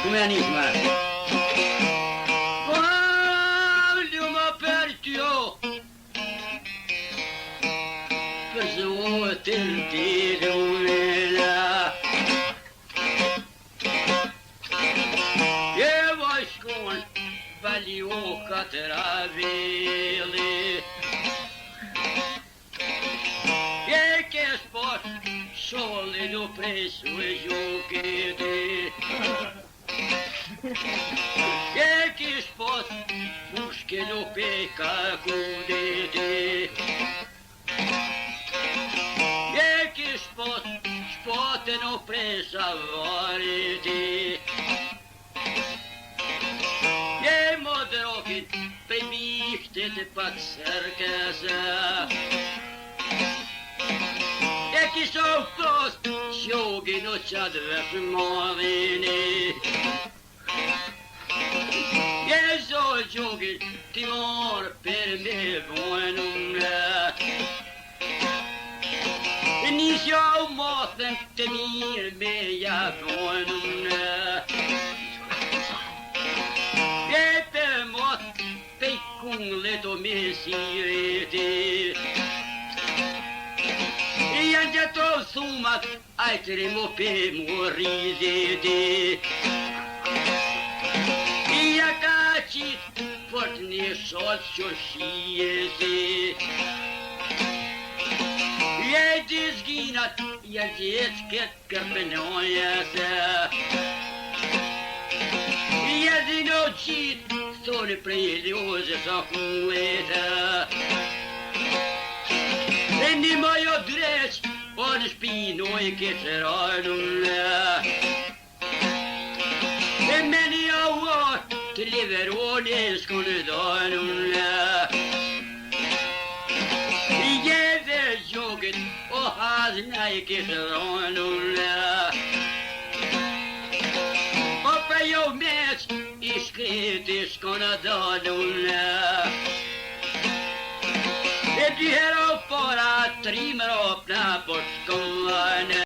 Come è Nisma? Voglio ma per Dio per so te lumina e vai scon valio catravili e che sport solido presso e giochi e che sport busche no peca cudete e che sport no presa variti e modroki primichte te pazzerkasa e che so prost giochi no c'adve muovini e so giochi timor per me buonunga inizio moten temir me ja buonunga e per mot peccun le to mesirete e andiato sumat aitremo pe morizete e a cacit fortni socio sciese e disginat e a dzieckie carpenoiasa e a dinocit sole preliose sa cueta e ni mojo dreć on spinoj che c'erano e meni a te leverone sconedano e jeve joget o hazna che c'erano o pe io mec iscritti sconedano e di hero para trimmer upp när bort